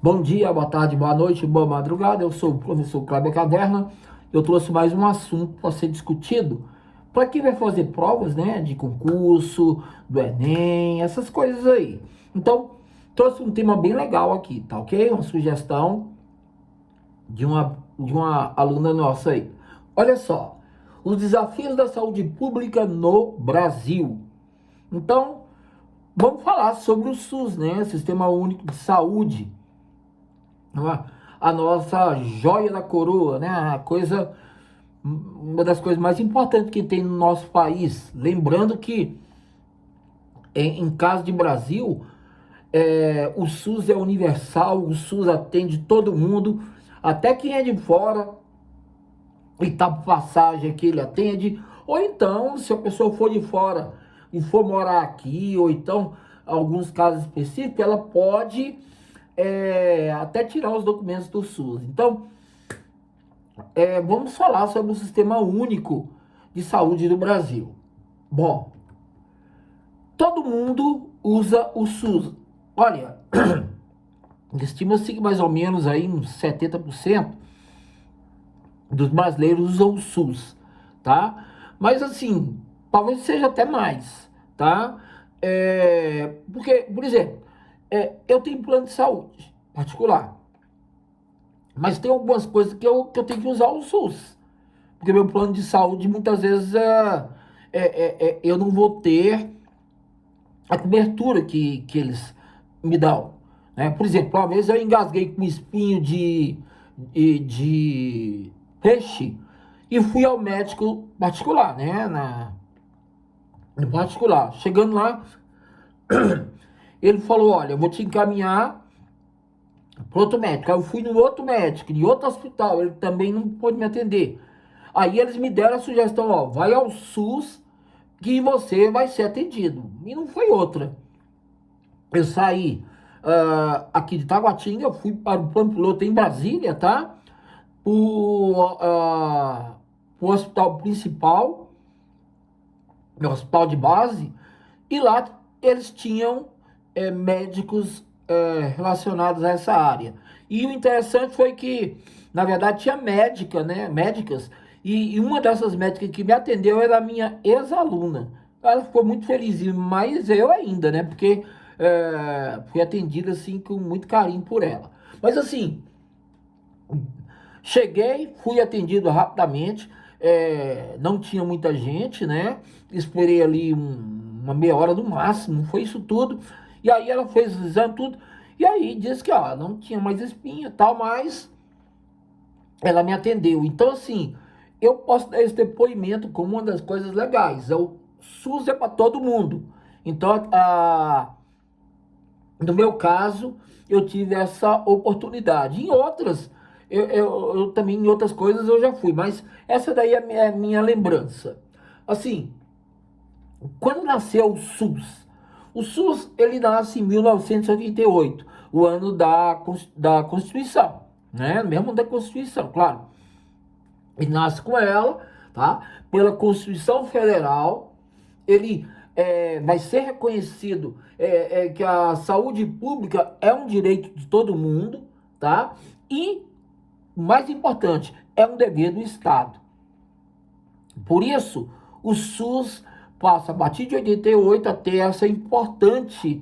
Bom dia, boa tarde, boa noite, boa madrugada. Eu sou o professor Kleber Caverna. Eu trouxe mais um assunto para ser discutido. Para quem vai fazer provas, né, de concurso, do Enem, essas coisas aí. Então, trouxe um tema bem legal aqui, tá ok? Uma sugestão de uma aluna nossa aí. Olha só, os desafios da saúde pública no Brasil. Então, vamos falar sobre o SUS, né, Sistema Único de Saúde. A nossa joia da coroa, né? Uma das coisas mais importantes que tem no nosso país. Lembrando que, em caso de Brasil, o SUS é universal, o SUS atende todo mundo, até quem é de fora e tá por passagem aqui ele atende. Ou então, se a pessoa for de fora e for morar aqui, ou então, alguns casos específicos, ela pode até tirar os documentos do SUS. Então, vamos falar sobre o Sistema Único de Saúde do Brasil. Bom, todo mundo usa o SUS. Olha, estima-se que mais ou menos aí uns 70% dos brasileiros usam o SUS, tá? Mas assim, talvez seja até mais, tá? Porque, por exemplo, eu tenho plano de saúde particular, mas tem algumas coisas que eu tenho que usar o SUS. Porque meu plano de saúde, muitas vezes, eu não vou ter a cobertura que eles me dão. Né? Por exemplo, uma vez eu engasguei com um espinho de peixe e fui ao médico particular, né? No particular. Chegando lá, ele falou, olha, eu vou te encaminhar para outro médico. Aí eu fui no outro médico, em outro hospital, ele também não pôde me atender. Aí eles me deram a sugestão, ó, vai ao SUS que você vai ser atendido. E não foi outra. Eu saí aqui de Taguatinga, eu fui para o plano piloto em Brasília, tá? O hospital principal, meu hospital de base, e lá eles tinham médicos relacionados a essa área. E o interessante foi que, na verdade, tinha médica, né? Médicas, e uma dessas médicas que me atendeu era a minha ex-aluna. Ela ficou muito feliz, mas eu ainda, né? Porque fui atendido assim com muito carinho por ela. Mas assim, cheguei, fui atendido rapidamente, não tinha muita gente, né? Esperei ali uma meia hora no máximo, foi isso tudo. E aí ela fez o exame, tudo. E aí disse que ó, não tinha mais espinha e tal, mas ela me atendeu. Então, assim, eu posso dar esse depoimento como uma das coisas legais. O SUS é para todo mundo. Então, no meu caso, eu tive essa oportunidade. Em outras, eu também, em outras coisas, eu já fui. Mas essa daí é a minha lembrança. Assim, quando nasceu o SUS, ele nasce em 1988, o ano da Constituição, né? Mesmo da Constituição, claro. E nasce com ela, tá? Pela Constituição Federal, ele vai ser reconhecido que a saúde pública é um direito de todo mundo, tá? E, o mais importante, é um dever do Estado. Por isso, o SUS passa, a partir de 88, a ter essa importante,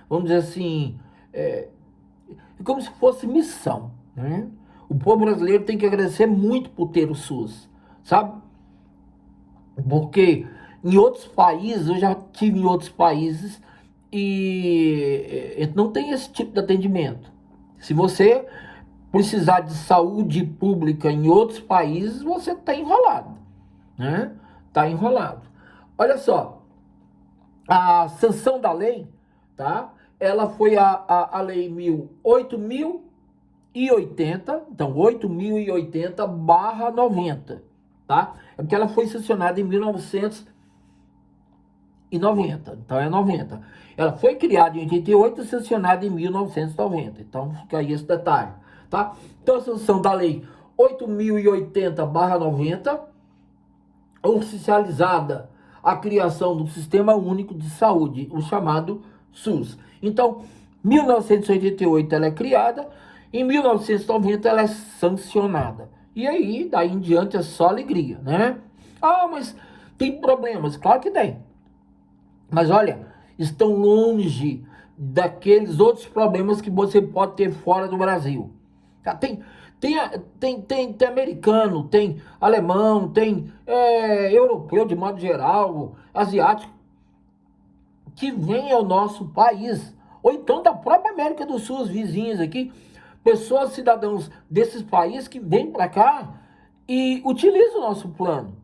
vamos dizer assim, como se fosse missão, né? O povo brasileiro tem que agradecer muito por ter o SUS, sabe? Porque em outros países, eu já tive em outros países e não tem esse tipo de atendimento. Se você precisar de saúde pública em outros países, você está enrolado, né? Está enrolado. Olha só, a sanção da lei, tá? Ela foi a lei 8.080, então 8.080/90, tá? É porque ela foi sancionada em 1990, então é 90. Ela foi criada em 88 e sancionada em 1990, então fica aí esse detalhe, tá? Então a sanção da lei 8.080/90, oficializada a criação do Sistema Único de Saúde, o chamado SUS. Então, 1988 ela é criada, em 1990 ela é sancionada. E aí, daí em diante, é só alegria, né? Ah, mas tem problemas. Claro que tem. Mas olha, estão longe daqueles outros problemas que você pode ter fora do Brasil. Tá? Tem americano, tem alemão, tem europeu de modo geral, asiático, que vem ao nosso país, ou então da própria América do Sul, os vizinhos aqui, pessoas, cidadãos desses países que vêm para cá e utilizam o nosso plano,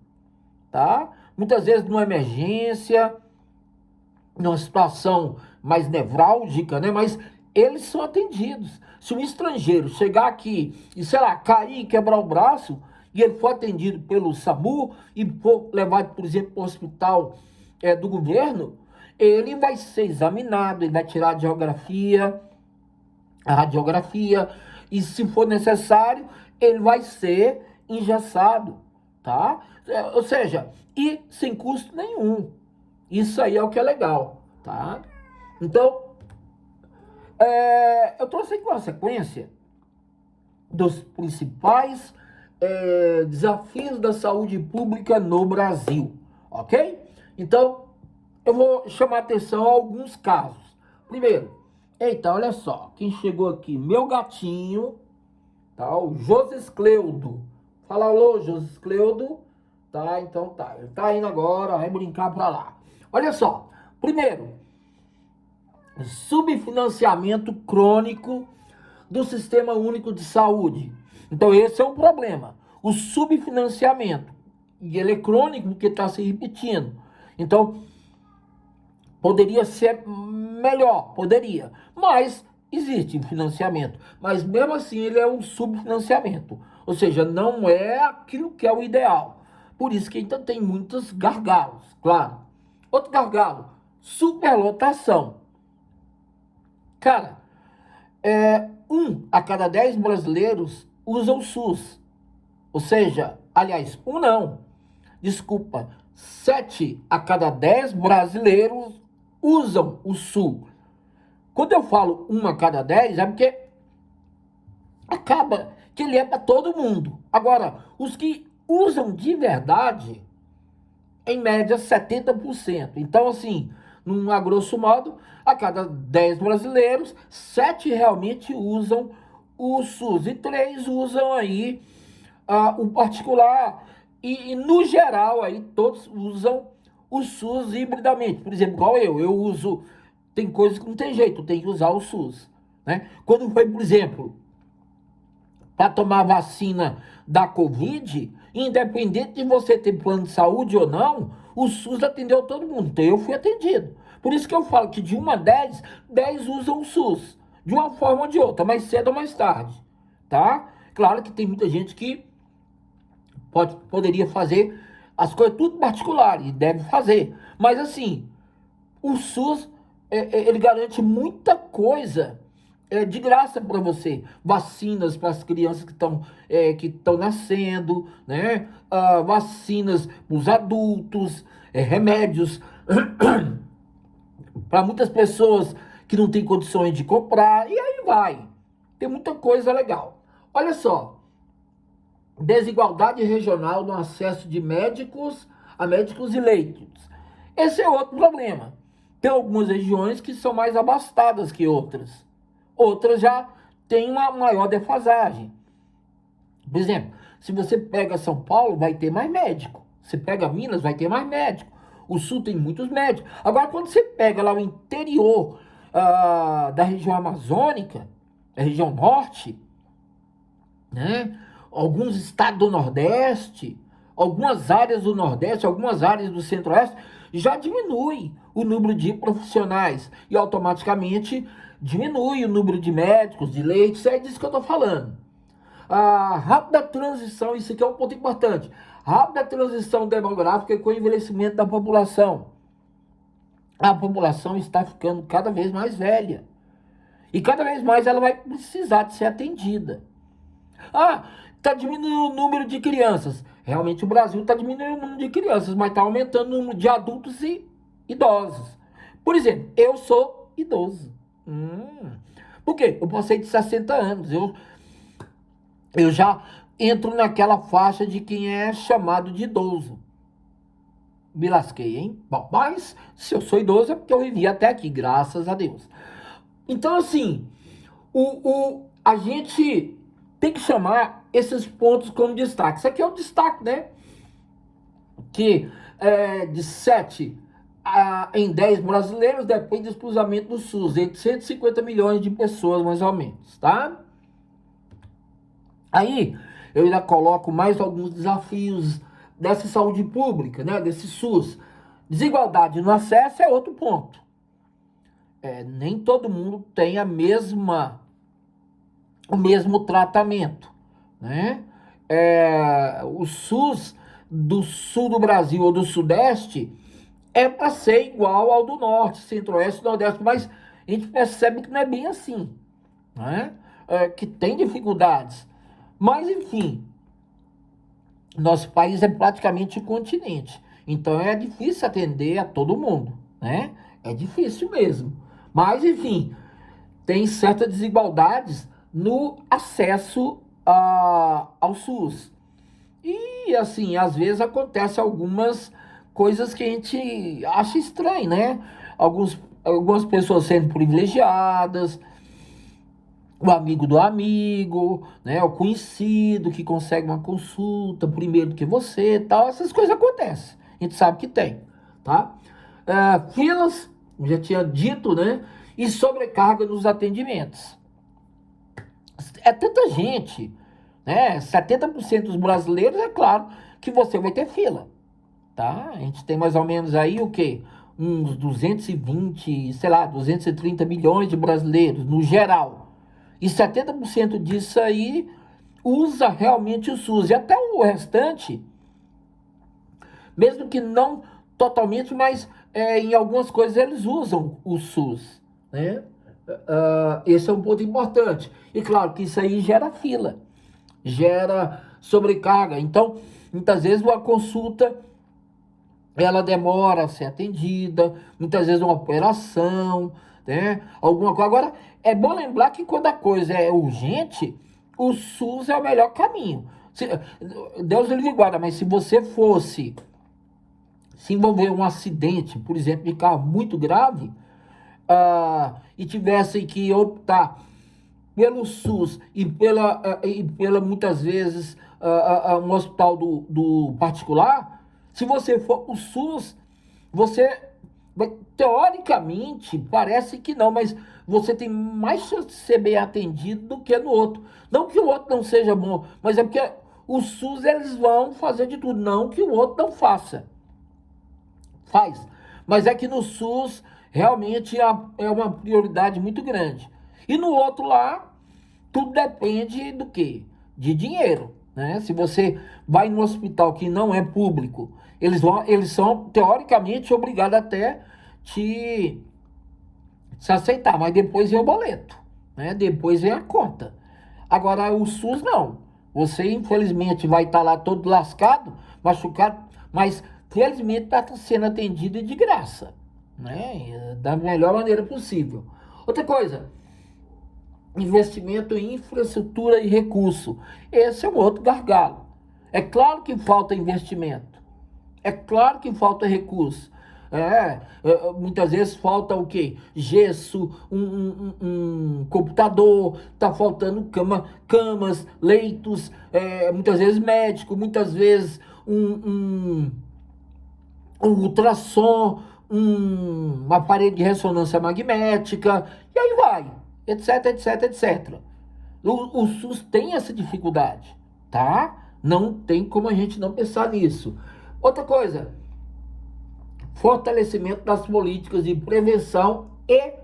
tá? Muitas vezes numa emergência, numa situação mais nevrálgica, né? Mas eles são atendidos. Se um estrangeiro chegar aqui e, sei lá, cair e quebrar o braço, e ele for atendido pelo SAMU e for levado, por exemplo, para o hospital do governo, ele vai ser examinado, ele vai tirar a radiografia, e se for necessário, ele vai ser engessado, tá? Ou seja, e sem custo nenhum. Isso aí é o que é legal, tá? Então, eu trouxe aqui uma sequência dos principais desafios da saúde pública no Brasil, ok? Então, eu vou chamar atenção a alguns casos. Primeiro, eita, olha só, quem chegou aqui, meu gatinho, tá? O José Cleudo. Fala, alô, José Cleudo. Tá, então tá, ele tá indo agora, vai brincar pra lá. Olha só, primeiro, subfinanciamento crônico do Sistema Único de Saúde. Então esse é um problema, o subfinanciamento. E ele é crônico porque está se repetindo. Então, poderia ser melhor, poderia, mas existe financiamento. Mas mesmo assim ele é um subfinanciamento, ou seja, não é aquilo que é o ideal. Por isso que ainda tem muitos gargalos, claro. Outro gargalo, superlotação. Cara, 1 a cada 10 brasileiros usa o SUS. Ou seja, aliás, 1 não, desculpa, 7 a cada 10 brasileiros usam o SUS. Quando eu falo 1 a cada 10, é porque acaba que ele é para todo mundo. Agora, os que usam de verdade, em média 70%. Então, assim, a grosso modo, a cada 10 brasileiros, 7 realmente usam o SUS e 3 usam aí o particular. E no geral, aí todos usam o SUS hibridamente. Por exemplo, igual eu uso, tem coisas que não tem jeito, tem que usar o SUS, né? Quando foi, por exemplo, para tomar vacina da Covid, independente de você ter plano de saúde ou não, o SUS atendeu todo mundo. Então eu fui atendido. Por isso que eu falo que de 1 a 10, 10 usam o SUS. De uma forma ou de outra, mais cedo ou mais tarde. Tá? Claro que tem muita gente que poderia fazer as coisas tudo particular e deve fazer. Mas assim, o SUS, ele garante muita coisa de graça para você. Vacinas para as crianças que estão nascendo, né? Vacinas para os adultos, remédios para muitas pessoas que não têm condições de comprar, e aí vai. Tem muita coisa legal. Olha só, desigualdade regional no acesso de médicos a médicos e leitos. Esse é outro problema. Tem algumas regiões que são mais abastadas que outras. Outras já têm uma maior defasagem. Por exemplo, se você pega São Paulo, vai ter mais médico. Se pega Minas, vai ter mais médico. O Sul tem muitos médicos. Agora, quando você pega lá o interior da região amazônica, a região norte, né? Alguns estados do Nordeste, algumas áreas do Nordeste, algumas áreas do Centro-Oeste, já diminui o número de profissionais e automaticamente diminui o número de médicos, de leitos, é disso que eu estou falando. A rápida transição, isso aqui é um ponto importante, rápida transição demográfica com o envelhecimento da população. A população está ficando cada vez mais velha e cada vez mais ela vai precisar de ser atendida. Está diminuindo o número de crianças. Realmente o Brasil está diminuindo o número de crianças, mas está aumentando o número de adultos e idosos. Por exemplo, eu sou idoso. Por quê? Eu passei de 60 anos. Eu já entro naquela faixa de quem é chamado de idoso. Me lasquei, hein? Bom, mas se eu sou idoso é porque eu vivi até aqui, graças a Deus. Então, assim, a gente tem que chamar esses pontos como destaque. Isso aqui é o destaque, né? Que de 7 em 10 brasileiros depende exclusivamente do SUS, entre 150 milhões de pessoas, mais ou menos, tá? Aí, eu ainda coloco mais alguns desafios dessa saúde pública, né? Desse SUS. Desigualdade no acesso é outro ponto. Nem todo mundo tem o mesmo tratamento, né? O SUS do sul do Brasil ou do sudeste é para ser igual ao do norte, centro-oeste, nordeste, mas a gente percebe que não é bem assim, né? Que tem dificuldades. Mas, enfim, nosso país é praticamente um continente, então é difícil atender a todo mundo, né? É difícil mesmo. Mas, enfim, tem certas desigualdades no acesso ao SUS. E, assim, às vezes acontece algumas coisas que a gente acha estranho, né? Algumas pessoas sendo privilegiadas, o amigo do amigo, né? O conhecido que consegue uma consulta primeiro do que você, tal. Essas coisas acontecem. A gente sabe que tem, tá? Filas, já tinha dito, né? E sobrecarga nos atendimentos. É tanta gente, né? 70% dos brasileiros, é claro que você vai ter fila, tá? A gente tem mais ou menos aí o quê? Uns 220, sei lá, 230 milhões de brasileiros no geral. E 70% disso aí usa realmente o SUS. E até o restante, mesmo que não totalmente, mas em algumas coisas eles usam o SUS, né? Esse é um ponto importante. E claro que isso aí gera fila, gera sobrecarga. Então, muitas vezes uma consulta ela demora a ser atendida, muitas vezes uma operação, né? Alguma coisa. Agora, é bom lembrar que quando a coisa é urgente, o SUS é o melhor caminho. Deus ele guarda, mas se você fosse se envolver em um acidente, por exemplo, de carro muito grave, e tivesse que optar pelo SUS e pela muitas vezes um hospital do particular, se você for o SUS, você teoricamente parece que não, mas você tem mais chance de ser bem atendido do que no outro. Não que o outro não seja bom, mas é porque o SUS eles vão fazer de tudo, não que o outro não faça. Faz. Mas é que no SUS realmente é uma prioridade muito grande. E no outro lá, tudo depende do quê? De dinheiro, né? Se você vai no hospital que não é público, eles são teoricamente obrigados até te aceitar, mas depois vem o boleto, né? Depois vem a conta. Agora o SUS não. Você infelizmente vai estar lá todo lascado, machucado, mas felizmente está sendo atendido de graça, né? Da melhor maneira possível. Outra coisa, investimento em infraestrutura e recurso. Esse é um outro gargalo. É claro que falta investimento. É claro que falta recurso. Muitas vezes falta o quê? Gesso, um computador, tá faltando camas, leitos, muitas vezes médico, muitas vezes um ultrassom, um aparelho de ressonância magnética, e aí vai, etc, etc, etc. O SUS tem essa dificuldade, tá? Não tem como a gente não pensar nisso. Outra coisa, fortalecimento das políticas de prevenção e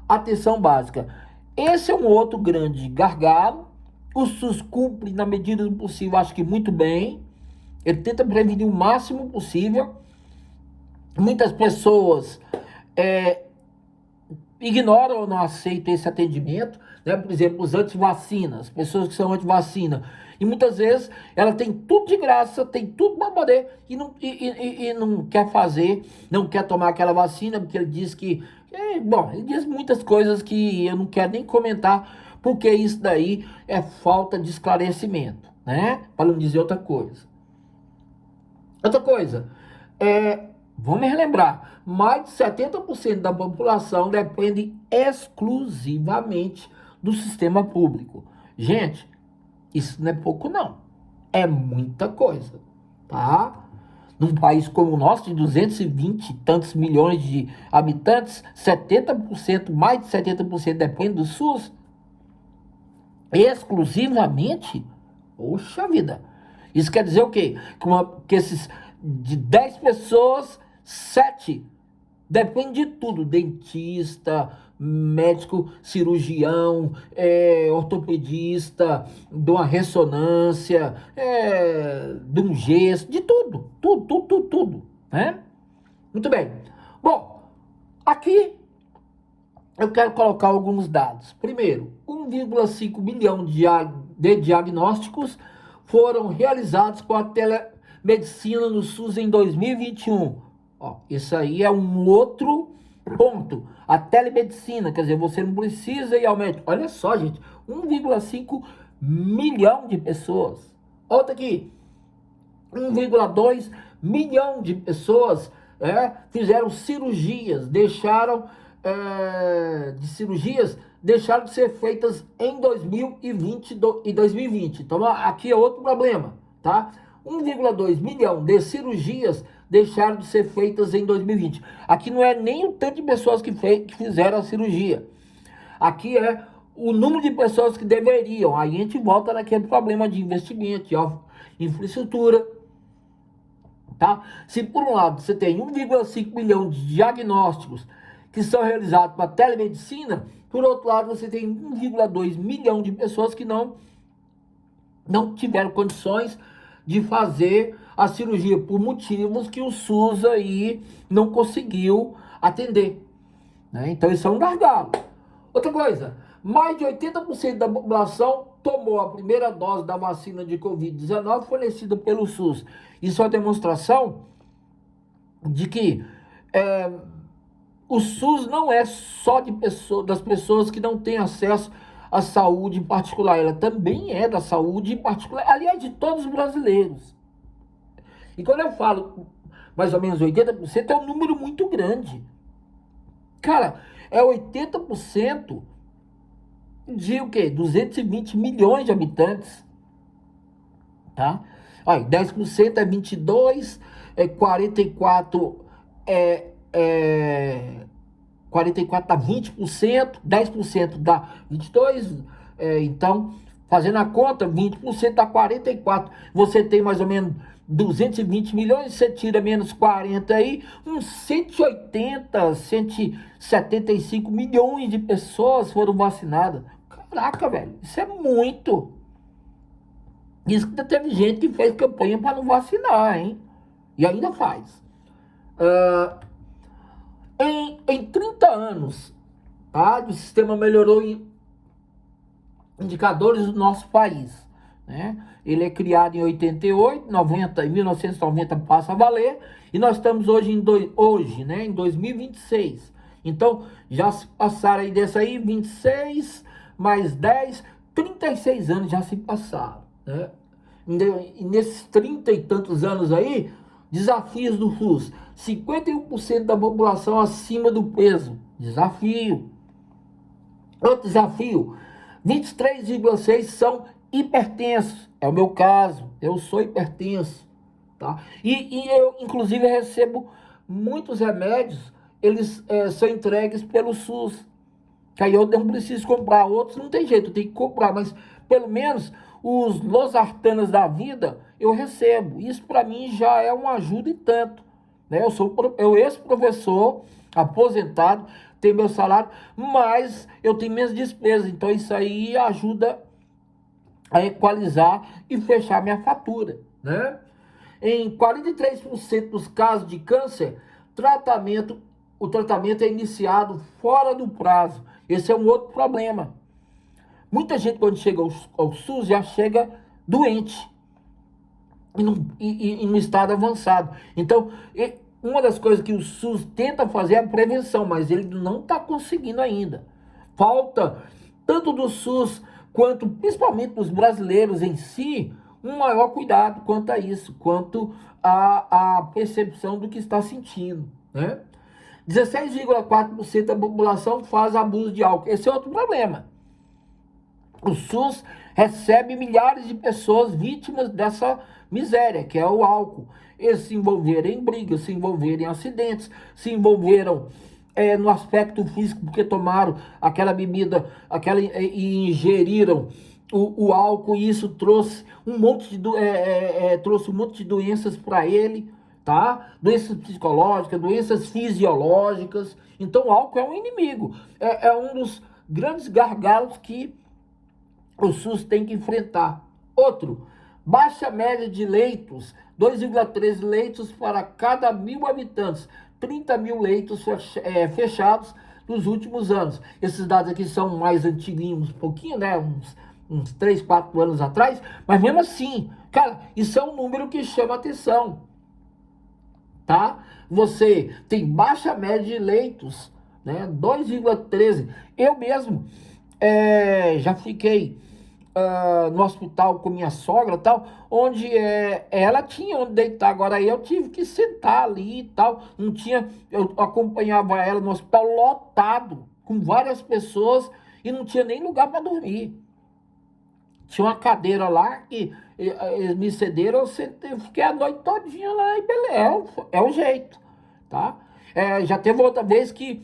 atenção básica. Esse é um outro grande gargalo. O SUS cumpre, na medida do possível, acho que muito bem. Ele tenta prevenir o máximo possível. Muitas pessoas ignoram ou não aceitam esse atendimento, né? Por exemplo, os antivacinas, pessoas que são antivacina. E muitas vezes ela tem tudo de graça, tem tudo para poder e não quer fazer, não quer tomar aquela vacina, porque ele diz que Bom, ele diz muitas coisas que eu não quero nem comentar, porque isso daí é falta de esclarecimento, né? Para não dizer outra coisa. Outra coisa, vamos relembrar, mais de 70% da população depende exclusivamente do sistema público. Gente, isso não é pouco não, é muita coisa, tá? Num país como o nosso, de 220 e tantos milhões de habitantes, 70%, mais de 70% depende do SUS, exclusivamente. Poxa vida. Isso quer dizer o quê? Que esses de 10 pessoas, 7 depende de tudo: dentista, médico, cirurgião, ortopedista, de uma ressonância, de um gesso, de tudo, tudo, né? Muito bem. Bom, aqui eu quero colocar alguns dados. Primeiro, 1,5 bilhão de diagnósticos foram realizados com a telemedicina no SUS em 2021. Ó, isso aí é um outro ponto. A telemedicina, quer dizer, você não precisa ir ao médico. Olha só, gente, 1,5 milhão de pessoas. Outra aqui, 1,2 milhão de pessoas fizeram cirurgias, deixaram de ser feitas em 2020 e 2020. Então aqui é outro problema, tá? 1,2 milhão de cirurgias deixaram de ser feitas em 2020. Aqui não é nem o tanto de pessoas que fizeram a cirurgia. Aqui é o número de pessoas que deveriam. Aí a gente volta naquele problema de investimento, de infraestrutura. Tá? Se por um lado você tem 1,5 milhão de diagnósticos que são realizados para telemedicina, por outro lado você tem 1,2 milhão de pessoas que não tiveram condições de fazer a cirurgia por motivos que o SUS aí não conseguiu atender, né? Então isso é um gargalo. Outra coisa, mais de 80% da população tomou a primeira dose da vacina de Covid-19 fornecida pelo SUS. Isso é uma demonstração de que o SUS não é só das pessoas que não têm acesso à saúde particular, ela também é da saúde particular, aliás, de todos os brasileiros. E quando eu falo mais ou menos 80%, é um número muito grande. Cara, é 80% de o quê? 220 milhões de habitantes, tá? Olha, 10% é 22, 44 44 dá 20%, 10% dá 22, então, fazendo a conta, 20% dá 44. Você tem mais ou menos 220 milhões, você tira menos 40 aí, uns 180, 175 milhões de pessoas foram vacinadas. Caraca, velho, isso é muito. Isso que teve gente que fez campanha para não vacinar, hein? E ainda faz. Em 30 anos, tá? O sistema melhorou em indicadores do nosso país, né? Ele é criado em 88, 90, em 1990 passa a valer, e nós estamos hoje em 2026. Então, já se passaram aí dessa aí 26 mais 10, 36 anos já se passaram, né? E nesses 30 e tantos anos aí, desafios do SUS: 51% da população acima do peso. Desafio. Outro desafio: 23,6% são hipertensos. É o meu caso. Eu sou hipertenso. Tá? E eu, inclusive, recebo muitos remédios. Eles são entregues pelo SUS. Que aí eu não preciso comprar. Outros não tem jeito, eu tenho que comprar. Mas, pelo menos, os losartanas da vida eu recebo. Isso para mim já é uma ajuda e tanto, né? Eu ex-professor, aposentado, tenho meu salário, mas eu tenho minhas despesas. Então isso aí ajuda a equalizar e fechar minha fatura, né? Em 43% dos casos de câncer, o tratamento é iniciado fora do prazo. Esse é um outro problema. Muita gente, quando chega ao SUS, já chega doente e no estado avançado. Então, uma das coisas que o SUS tenta fazer é a prevenção, mas ele não está conseguindo ainda. Falta, tanto do SUS quanto, principalmente dos brasileiros em si, um maior cuidado quanto a isso, quanto à percepção do que está sentindo, né? 16,4% da população faz abuso de álcool. Esse é outro problema. O SUS recebe milhares de pessoas vítimas dessa miséria, que é o álcool. Eles se envolveram em brigas, se envolveram em acidentes, se envolveram no aspecto físico, porque tomaram aquela bebida e ingeriram o álcool, e isso trouxe um monte de doenças para ele, tá? Doenças psicológicas, doenças fisiológicas. Então o álcool é um inimigo, é um dos grandes gargalos que o SUS tem que enfrentar. Outro, baixa média de leitos, 2,13 leitos para cada 1.000 habitantes, 30 mil leitos fechados nos últimos anos. Esses dados aqui são mais antiguinhos, um pouquinho, né? Uns 3, 4 anos atrás, mas mesmo assim, cara, isso é um número que chama atenção, tá? Você tem baixa média de leitos, né? 2,13. Eu mesmo já fiquei no hospital com minha sogra e tal, onde ela tinha onde deitar. Agora eu tive que sentar ali e tal, não tinha, eu acompanhava ela no hospital lotado, com várias pessoas, e não tinha nem lugar para dormir. Tinha uma cadeira lá que eles me cederam, eu fiquei a noite todinha lá e beleza, é o jeito, tá? Já teve outra vez que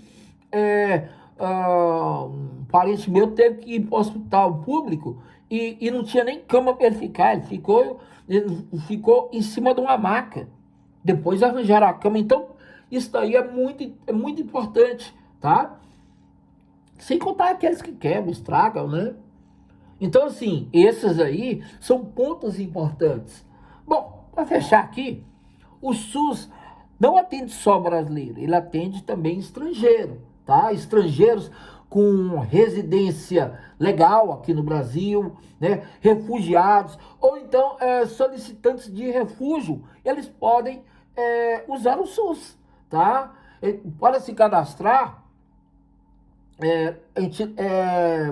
um parente meu teve que ir para o hospital público e não tinha nem cama para ele ficar, ele ficou em cima de uma maca. Depois arranjaram a cama. Então, isso daí é muito importante, tá? Sem contar aqueles que quebram, estragam, né? Então, assim, esses aí são pontos importantes. Bom, para fechar aqui, o SUS não atende só brasileiro, ele atende também estrangeiro, tá? Estrangeiros com residência legal aqui no Brasil, né? Refugiados, ou então solicitantes de refúgio, eles podem usar o SUS, tá? Para se cadastrar,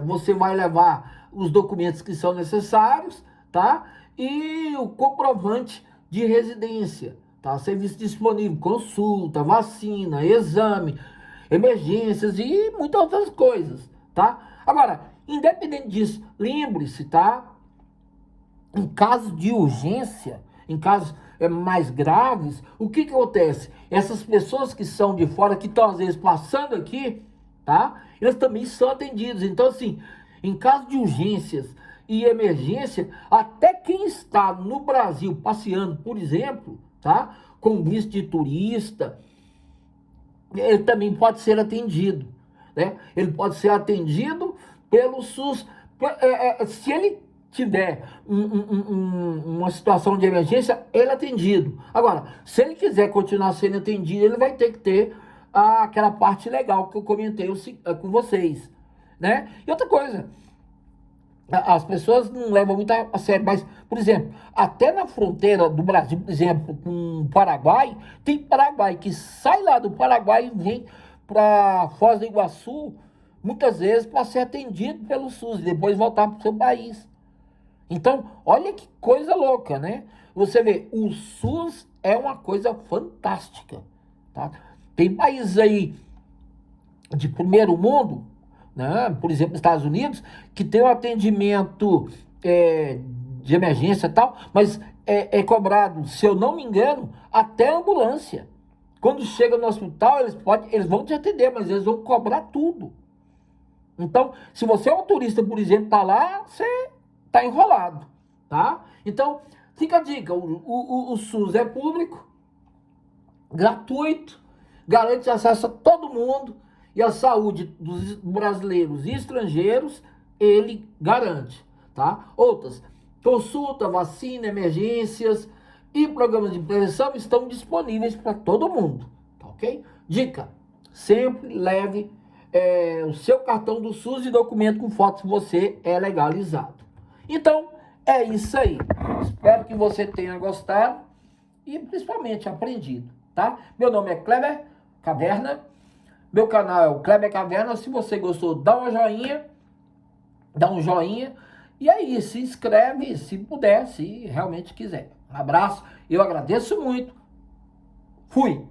você vai levar os documentos que são necessários, tá? E o comprovante de residência, tá? Serviço disponível, consulta, vacina, exame, emergências e muitas outras coisas, tá? Agora, independente disso, lembre-se, tá? Em caso de urgência, em casos mais graves, o que acontece? Essas pessoas que são de fora, que estão às vezes passando aqui, tá? Eles também são atendidos. Então, assim, em caso de urgências e emergência, até quem está no Brasil passeando, por exemplo, tá? Com visto de turista, ele também pode ser atendido, né? Ele pode ser atendido pelo SUS. Se ele tiver uma situação de emergência, ele é atendido. Agora, se ele quiser continuar sendo atendido, ele vai ter que ter aquela parte legal que eu comentei com vocês, né? E outra coisa, as pessoas não levam muito a sério, mas, por exemplo, até na fronteira do Brasil, por exemplo, com o Paraguai, tem Paraguai que sai lá do Paraguai e vem para Foz do Iguaçu, muitas vezes para ser atendido pelo SUS e depois voltar para o seu país. Então, olha que coisa louca, né? Você vê, o SUS é uma coisa fantástica, tá? Tem países aí de primeiro mundo, né? Por exemplo, Estados Unidos, que tem um atendimento de emergência e tal, mas é cobrado, se eu não me engano, até a ambulância. Quando chega no hospital, eles vão te atender, mas eles vão cobrar tudo. Então, se você é um turista, por exemplo, tá lá, você tá enrolado, tá? Então, fica a dica, o SUS é público, gratuito, garante acesso a todo mundo, e a saúde dos brasileiros e estrangeiros, ele garante, tá? Outras, consulta, vacina, emergências e programas de prevenção estão disponíveis para todo mundo, tá ok? Dica, sempre leve o seu cartão do SUS e documento com foto se você é legalizado. Então, é isso aí. Espero que você tenha gostado e principalmente aprendido. tá? Meu nome é Kleber Caverna, meu canal é o Kleber Caverna. Se você gostou, dá um joinha, e aí, se inscreve, se puder, se realmente quiser. Um abraço, eu agradeço muito. Fui!